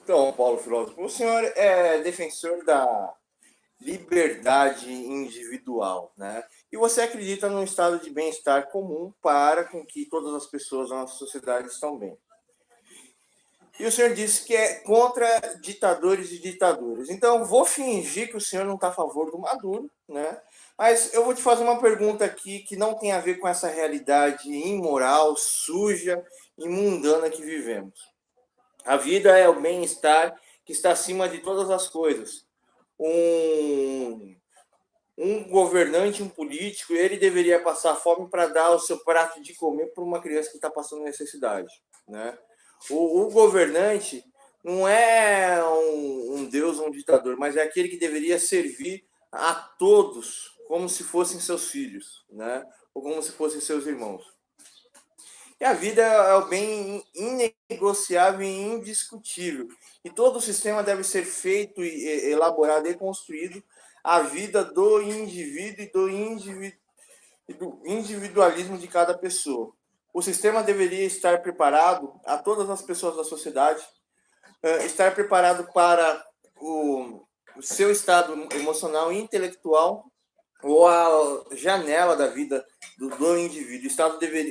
Então, Paulo Filósofo, o senhor é defensor da liberdade individual, né? E você acredita num estado de bem-estar comum para com que todas as pessoas da nossa sociedade estão bem. E o senhor disse que é contra ditadores e ditaduras. Então, vou fingir que o senhor não está a favor do Maduro, né? Mas eu vou te fazer uma pergunta aqui que não tem a ver com essa realidade imoral, suja e mundana que vivemos. A vida é o bem-estar que está acima de todas as coisas. Um governante, um político, ele deveria passar fome para dar o seu prato de comer para uma criança que está passando necessidade, né? O governante não é um deus, um ditador, mas é aquele que deveria servir a todos como se fossem seus filhos, né? Ou como se fossem seus irmãos. E a vida é o bem inegociável e indiscutível. E todo o sistema deve ser feito, elaborado e construído à vida do indivíduo e do individualismo de cada pessoa. O sistema deveria estar preparado a todas as pessoas da sociedade, estar preparado para o seu estado emocional e intelectual ou a janela da vida do indivíduo.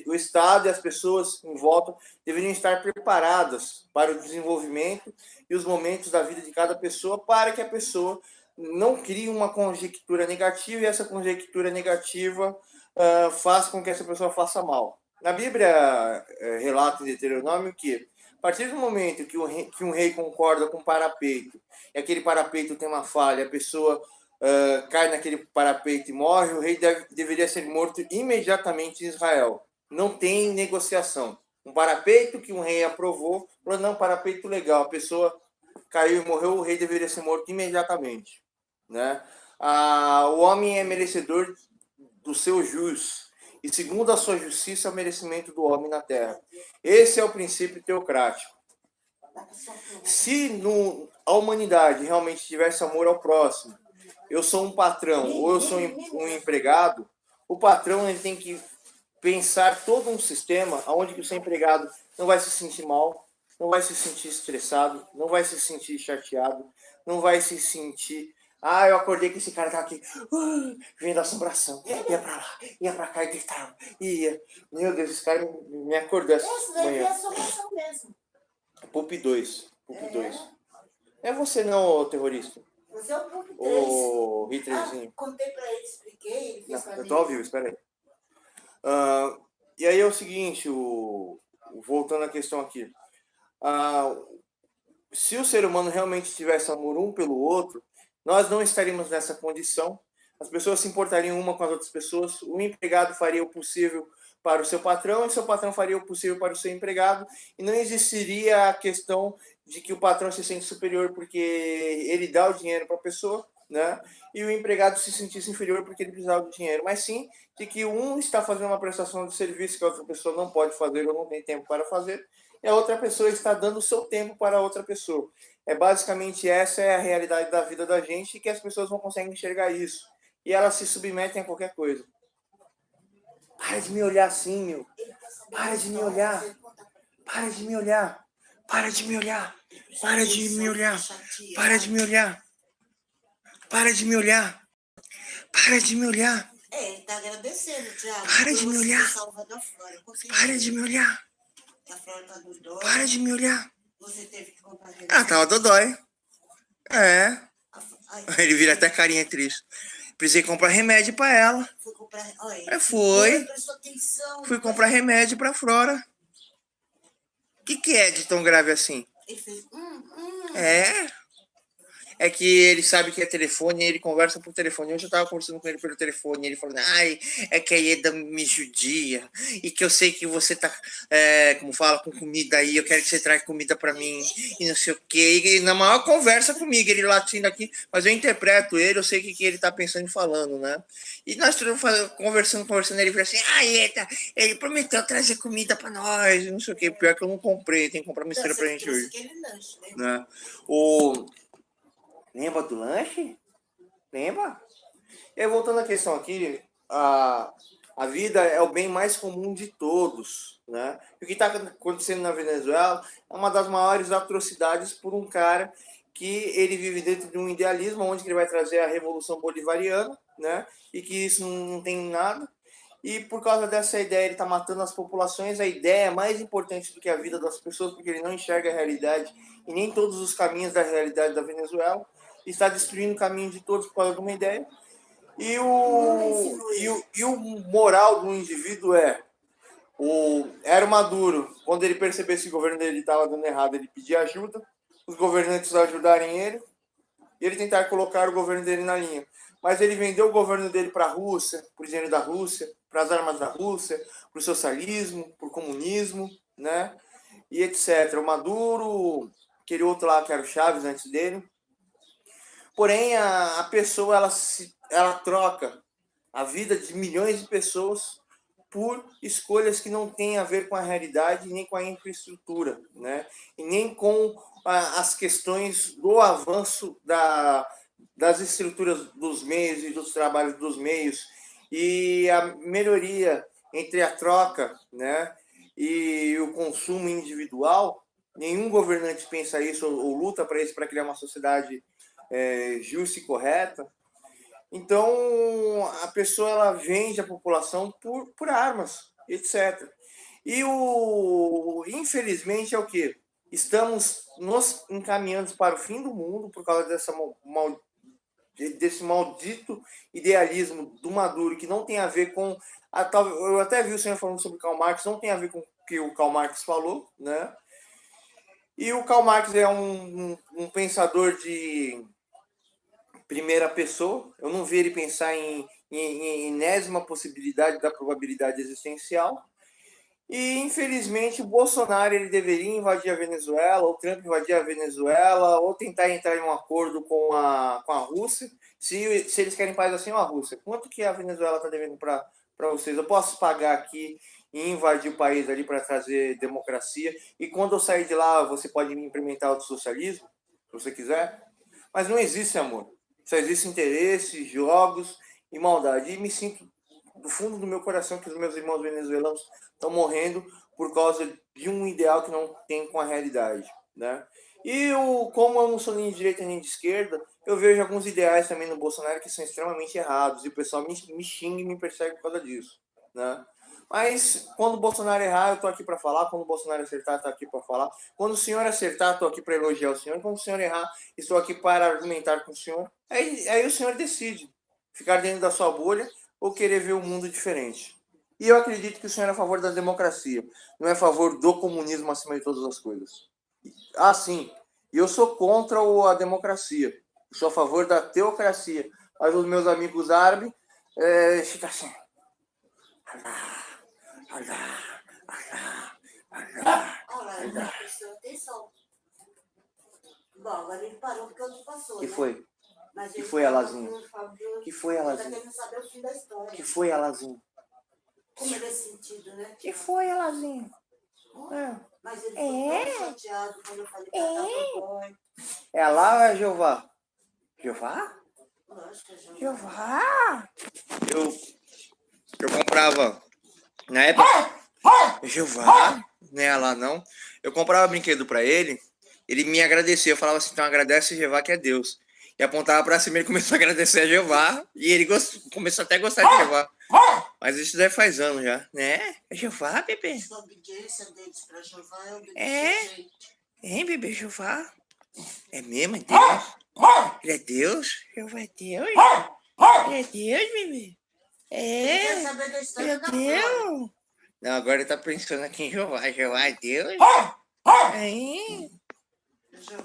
O Estado e as pessoas em volta deveriam estar preparadas para o desenvolvimento e os momentos da vida de cada pessoa, para que a pessoa não crie uma conjectura negativa e essa conjectura negativa faça com que essa pessoa faça mal. Na Bíblia relata em Deuteronômio que a partir do momento que um rei concorda com um parapeito e aquele parapeito tem uma falha, a pessoa cai naquele parapeito e morre, o rei deveria ser morto imediatamente em Israel. Não tem negociação. Um parapeito que um rei aprovou, falou, não, parapeito legal, a pessoa caiu e morreu, o rei deveria ser morto imediatamente, né? O homem é merecedor do seu jus, e segundo a sua justiça, é o merecimento do homem na terra. Esse é o princípio teocrático. Se a humanidade realmente tivesse amor ao próximo, eu sou um patrão ou eu sou um empregado, o patrão ele tem que pensar todo um sistema onde o seu empregado não vai se sentir mal, não vai se sentir estressado, não vai se sentir chateado, não vai se sentir... eu acordei que esse cara tava aqui, vendo assombração, ia pra lá, ia pra cá e gritava, ia. Meu Deus, esse cara me acordou essa manhã. É assombração mesmo. Pup 2. É você não, terrorista. Você é o Pup 3. O Hitlerzinho. Contei pra ele, expliquei, ele fez pra mim. Eu tô ao vivo, espera aí. E aí é o seguinte, voltando à questão aqui. Se o ser humano realmente tivesse amor um pelo outro, nós não estaríamos nessa condição. As pessoas se importariam uma com as outras pessoas. O empregado faria o possível para o seu patrão e o seu patrão faria o possível para o seu empregado. E não existiria a questão de que o patrão se sente superior porque ele dá o dinheiro para a pessoa, né? E o empregado se sentisse inferior porque ele precisava do dinheiro. Mas sim de que um está fazendo uma prestação de serviço que a outra pessoa não pode fazer ou não tem tempo para fazer, e a outra pessoa está dando o seu tempo para a outra pessoa. Basicamente essa é a realidade da vida da gente, e que as pessoas não conseguem enxergar isso. E elas se submetem a qualquer coisa. Para de me olhar assim, meu. Para de me olhar. Para de me olhar. Para de me olhar. Para de me olhar. Para de me olhar. Para de me olhar. Para de me olhar. Ele tá agradecendo, Thiago. Para de me olhar. Para de me olhar. Para de me olhar. Você teve que comprar remédio. Tava dodói. Ele vira até carinha triste. Precisei comprar remédio pra ela. Foi comprar... Olha, foi. Atenção, fui comprar remédio pra Flora. O que é de tão grave assim? Ele fez... É que ele sabe que é telefone e ele conversa por telefone. Hoje eu tava conversando com ele pelo telefone e ele falando, é que a Ieda me judia e que eu sei que você tá, como fala, com comida aí, eu quero que você traga comida pra mim e não sei o quê. E na maior conversa comigo, ele latindo aqui, mas eu interpreto ele, eu sei o que ele tá pensando e falando, né? E nós estamos conversando, ele falou assim, Ieda, ele prometeu trazer comida pra nós, não sei o quê. Pior que eu não comprei, tem que comprar mistura pra gente hoje. Né? Lembra do lanche? Lembra? E aí, voltando à questão aqui, A vida é o bem mais comum de todos, né? E o que está acontecendo na Venezuela é uma das maiores atrocidades por um cara que ele vive dentro de um idealismo onde ele vai trazer a Revolução Bolivariana, né? E que isso não tem nada. E por causa dessa ideia, ele está matando as populações. A ideia é mais importante do que a vida das pessoas, porque ele não enxerga a realidade e nem todos os caminhos da realidade da Venezuela. Está destruindo o caminho de todos por causa de uma ideia. E o moral do indivíduo era o Maduro, quando ele percebesse que o governo dele estava dando errado, ele pedia ajuda, os governantes ajudarem ele, e ele tentar colocar o governo dele na linha. Mas ele vendeu o governo dele para a Rússia, para o dinheiro da Rússia, para as armas da Rússia, para o socialismo, para o comunismo, né? E etc. O Maduro, aquele outro lá que era o Chaves antes dele. Porém, a pessoa ela troca a vida de milhões de pessoas por escolhas que não têm a ver com a realidade, nem com a infraestrutura, né? E nem com as questões do avanço das estruturas dos meios e dos trabalhos dos meios e a melhoria entre a troca, né, e o consumo individual. Nenhum governante pensa isso ou luta para isso, para criar uma sociedade justa e correta. Então, a pessoa ela vende a população por armas, etc. E infelizmente é o que? Estamos nos encaminhando para o fim do mundo por causa desse maldito idealismo do Maduro, que não tem a ver com... eu até vi o senhor falando sobre Karl Marx, não tem a ver com o que o Karl Marx falou, né? E o Karl Marx é um pensador de primeira pessoa. Eu não vi ele pensar em enésima possibilidade da probabilidade existencial. E, infelizmente, o Bolsonaro ele deveria invadir a Venezuela, ou Trump invadir a Venezuela, ou tentar entrar em um acordo com a Rússia. Se eles querem paz assim, ó, a Rússia, quanto que a Venezuela está devendo para vocês? Eu posso pagar aqui e invadir o país ali para trazer democracia, e quando eu sair de lá, você pode me implementar o socialismo, se você quiser. Mas não existe amor. Só existe interesse, jogos e maldade. E me sinto, do fundo do meu coração, que os meus irmãos venezuelanos estão morrendo por causa de um ideal que não tem com a realidade, né? E como eu não sou nem de direita nem de esquerda, eu vejo alguns ideais também no Bolsonaro que são extremamente errados. E o pessoal me xinga e me persegue por causa disso, né? Mas quando o Bolsonaro errar, eu tô aqui para falar. Quando o Bolsonaro acertar, tô aqui para falar. Quando o senhor acertar, tô aqui para elogiar o senhor. Quando o senhor errar, estou aqui para argumentar com o senhor. Aí o senhor decide ficar dentro da sua bolha ou querer ver um mundo diferente. E eu acredito que o senhor é a favor da democracia, não é a favor do comunismo acima de todas as coisas. Ah, sim. E eu sou contra a democracia. Eu sou a favor da teocracia. Mas os meus amigos árabes ficam assim. Olha, prestou atenção. Bom, agora ele parou porque outro passou. Que né? foi? Mas Que ele foi, falou Alazinho? Que foi, Tá Alazinho? querendo saber o fim da história. Que foi, Alazinho? Como é nesse sentido, né? Que foi, Alazinho? Mas ele ficou tão chateado quando eu falei que tava boy. É Alá ou é Jeová? Jeová? Lógico, que é Jeová! Eu comprava, na época, Jeová, não é Alá não, eu comprava brinquedo pra ele me agradecia, eu falava assim, então agradece a Jeová que é Deus. E apontava pra cima, ele começou a agradecer a Jeová, e ele começou até a gostar de Jeová. Mas isso daí faz anos já, né? É Jeová, bebê? a obediência deles para Jeová é obediência. Hein, bebê, Jeová? É mesmo? É Deus? Ele é Deus? Jeová é Deus? Ele é Deus, bebê? Quer saber da história da Deus? Não, agora ele tá pensando aqui em Jeová. Jeová é Deus? Hein? Jeová.